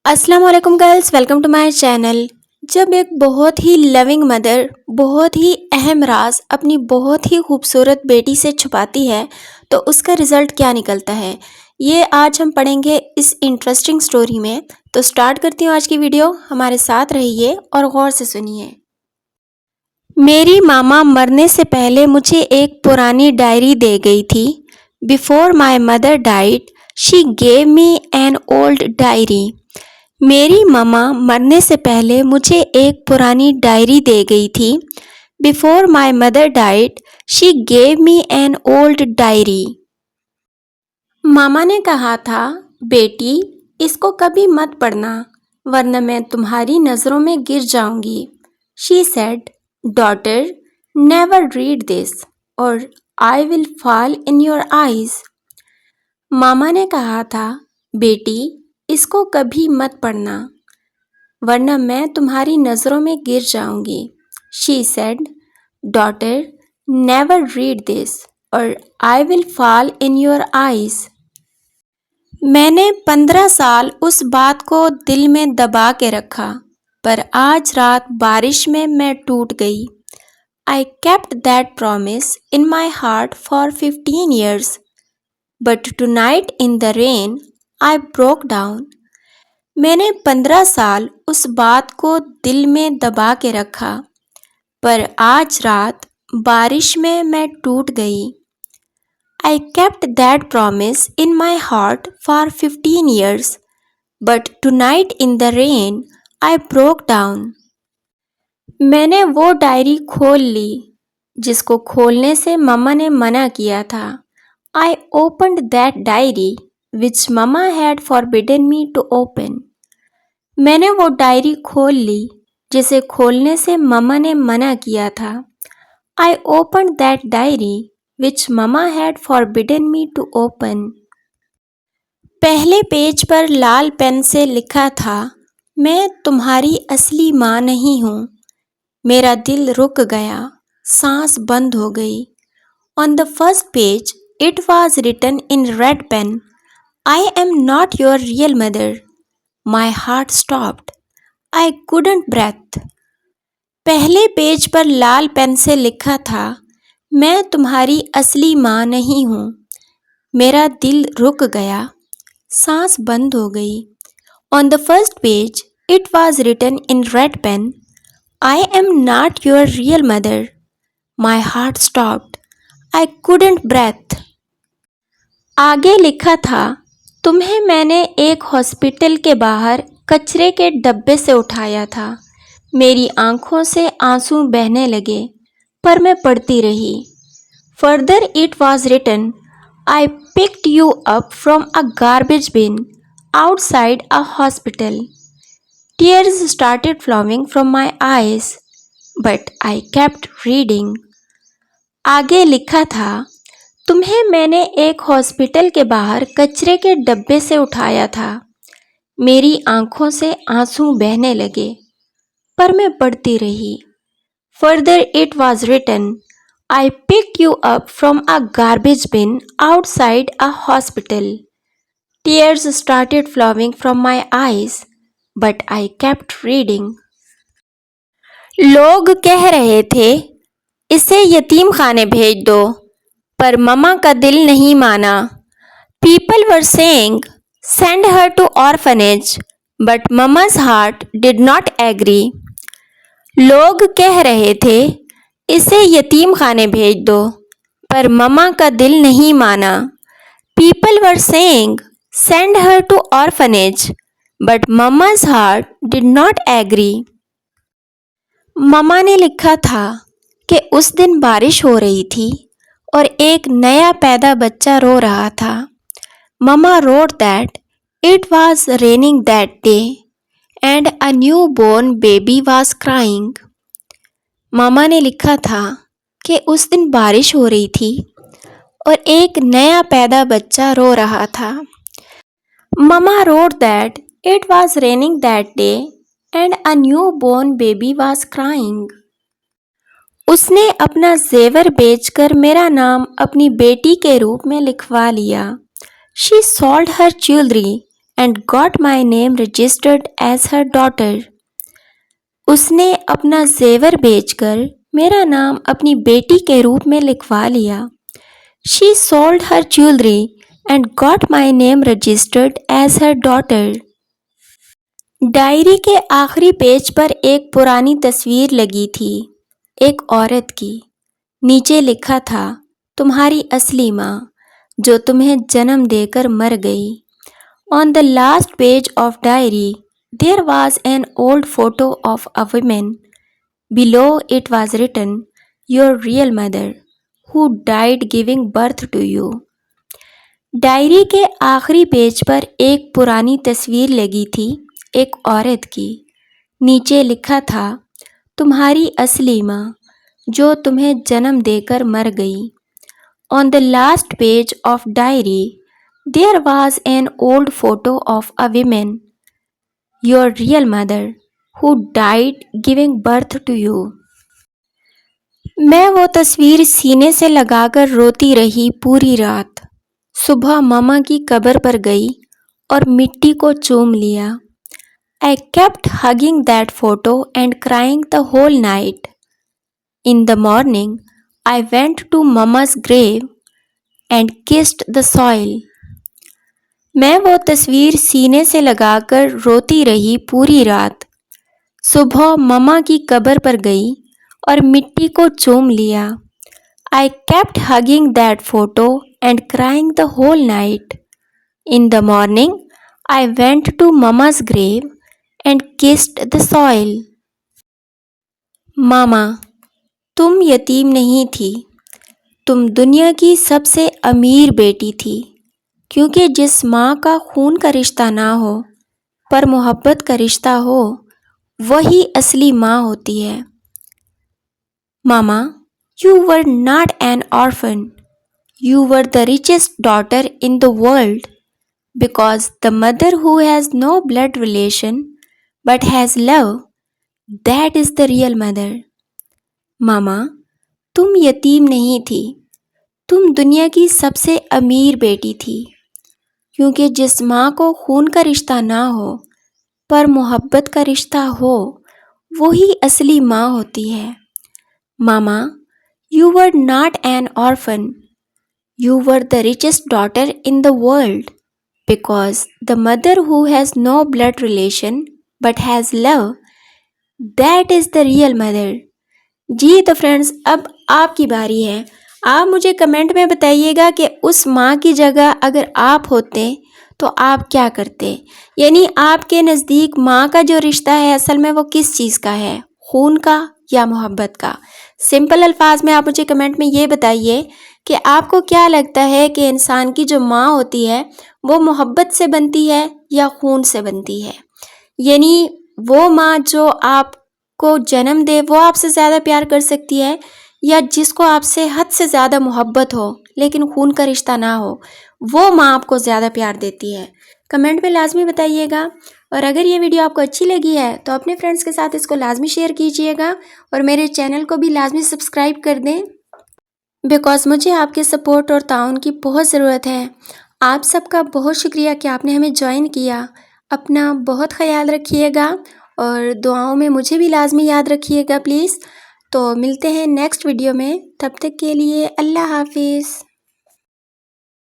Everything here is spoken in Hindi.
अस्सलाम वालेकुम girls, welcome to my channel. जब एक बहुत ही लविंग मदर बहुत ही अहम राज अपनी बहुत ही खूबसूरत बेटी से छुपाती है तो उसका रिज़ल्ट क्या निकलता है, ये आज हम पढ़ेंगे इस इंटरेस्टिंग स्टोरी में। तो स्टार्ट करती हूँ आज की वीडियो। हमारे साथ रहिए और गौर से सुनिए। मेरी मामा मरने से पहले मुझे एक पुरानी डायरी दे गई थी। Before my mother died she gave me an old diary. मेरी मम्मा मरने से पहले मुझे एक पुरानी डायरी दे गई थी। Before my mother died she gave me an old diary. मामा ने कहा था, बेटी इसको कभी मत पढ़ना वरना मैं तुम्हारी नज़रों में गिर जाऊंगी। She said, daughter never read this और I will fall in your eyes. मामा ने कहा था, बेटी इसको कभी मत पढ़ना वरना मैं तुम्हारी नज़रों में गिर जाऊंगी। She said, daughter never read this और I will fall in your eyes. मैंने 15 साल उस बात को दिल में दबा के रखा, पर आज रात बारिश में मैं टूट गई। I kept that promise in my heart for 15 years, but tonight in the rain I broke down. मैंने 15 साल उस बात को दिल में दबा के रखा, पर आज रात बारिश में मैं टूट गई। I kept that promise in my heart for 15 years, but tonight in the rain I broke down. मैंने वो डायरी खोल ली जिसको खोलने से मम्मा ने मना किया था। I opened that diary which mama had forbidden me to open. मैंने वो डायरी खोल ली जिसे खोलने से मम्मा ने मना किया था। I opened that diary which mama had forbidden me to open. पहले पेज पर लाल पेन से लिखा था, मैं तुम्हारी असली माँ नहीं हूँ। मेरा दिल रुक गया, सांस बंद हो गई। On the first page, it was written in red pen, I am not your real mother. My heart stopped. I couldn't breathe. पहले पेज पर लाल पेन से लिखा था, मैं तुम्हारी असली माँ नहीं हूँ। मेरा दिल रुक गया, सांस बंद हो गई। On the first page, it was written in red pen, I am not your real mother. My heart stopped. I couldn't breathe. आगे लिखा था, तुम्हें मैंने एक हॉस्पिटल के बाहर कचरे के डब्बे से उठाया था। मेरी आंखों से आंसू बहने लगे, पर मैं पढ़ती रही। Further it was written, I picked you up from a garbage bin outside a hospital. Tears started flowing from my eyes, but I kept reading. आगे लिखा था, तुम्हें मैंने एक हॉस्पिटल के बाहर कचरे के डब्बे से उठाया था। मेरी आंखों से आंसू बहने लगे, पर मैं पढ़ती रही। Further it was written, I picked you up from a garbage bin outside a hospital. Tears started flowing from my eyes, but I kept reading. लोग कह रहे थे, इसे यतीम खाने भेज दो, पर मम्मा का दिल नहीं माना। People were saying, send her to orphanage, but mama's heart did not agree. लोग कह रहे थे, इसे यतीम खाने भेज दो, पर मम्मा का दिल नहीं माना। People were saying, send her to orphanage, but mama's heart did not agree. मम्मा ने लिखा था कि उस दिन बारिश हो रही थी और एक नया पैदा बच्चा रो रहा था। मम्मा wrote that it was raining that day and a newborn baby was crying. मामा ने लिखा था कि उस दिन बारिश हो रही थी और एक नया पैदा बच्चा रो रहा था। मम्मा wrote that it was raining that day and a newborn baby was crying. उसने अपना जेवर बेचकर मेरा नाम अपनी बेटी के रूप में लिखवा लिया। She sold her jewelry and got my name registered as her daughter. उसने अपना जेवर बेचकर मेरा नाम अपनी बेटी के रूप में लिखवा लिया. She sold her jewelry and got my name registered as her daughter. Diary के आखिरी पेज पर एक पुरानी तस्वीर लगी थी, एक औरत की. नीचे लिखा था, तुम्हारी असली माँ जो तुम्हें जन्म देकर मर गई. On the last page of diary, there was an old photo of a woman. Below it was written, your real mother, who died giving birth to you. Diary के आखिरी पेज पर एक पुरानी तस्वीर लगी थी, एक औरत की. नीचे लिखा था, तुम्हारी असली माँ जो तुम्हें जन्म देकर मर गई. On the last page of diary, there was an old photo of a woman, your real mother, who died giving birth to you. मैं वो तस्वीर सीने से लगाकर रोती रही पूरी रात. सुबह मामा की कब्र पर गई और मिट्टी को चूम लिया. I kept hugging that photo and crying the whole night. In the morning, I went to Mama's grave and kissed the soil. मैं वो तस्वीर सीने से लगाकर रोती रही पूरी रात. सुबह मम्मा की कब्र पर गई और मिट्टी को चूम लिया. I kept hugging that photo and crying the whole night. In the morning, I went to Mama's grave and kissed the soil. मामा, तुम यतीम नहीं थी, तुम दुनिया की सबसे अमीर बेटी थी. क्योंकि जिस माँ का खून का रिश्ता ना हो पर मोहब्बत का रिश्ता हो, वही असली माँ होती है. मामा, you were not an orphan. You were the richest daughter in the world, because the mother who has no blood relation but has love, that is the real mother. मामा, तुम यतीम नहीं थी, तुम दुनिया की सबसे अमीर बेटी थी. क्योंकि जिस माँ को खून का रिश्ता ना हो पर मोहब्बत का रिश्ता हो, वही असली माँ होती है. मामा, you were not an orphan. You were the richest daughter in the world, because the mother who has no blood relation but has love, that is the real mother. जी तो फ्रेंड्स, अब आपकी बारी है. आप मुझे कमेंट में बताइएगा कि उस माँ की जगह अगर आप होते तो आप क्या करते. यानी आपके नज़दीक माँ का जो रिश्ता है असल में वो किस चीज़ का है, खून का या मोहब्बत का. सिंपल अल्फाज में आप मुझे कमेंट में ये बताइए कि आपको क्या लगता है कि इंसान की जो माँ होती है वो मोहब्बत से बनती है या खून से बनती है. यानी वो माँ जो आपको जन्म दे वो आपसे ज़्यादा प्यार कर सकती है, या जिसको आपसे हद से ज़्यादा मोहब्बत हो लेकिन खून का रिश्ता ना हो, वो माँ आपको ज़्यादा प्यार देती है. कमेंट में लाजमी बताइएगा. और अगर ये वीडियो आपको अच्छी लगी है तो अपने फ्रेंड्स के साथ इसको लाजमी शेयर कीजिएगा और मेरे चैनल को भी लाजमी सब्सक्राइब कर दें, बिकॉज़ मुझे आपके सपोर्ट और ताउन की बहुत ज़रूरत है. आप सबका बहुत शुक्रिया कि आपने हमें ज्वाइन किया. अपना बहुत ख्याल रखिएगा और दुआओं में मुझे भी लाजमी याद रखिएगा प्लीज़. तो मिलते हैं नेक्स्ट वीडियो में, तब तक के लिए अल्लाह हाफिज़.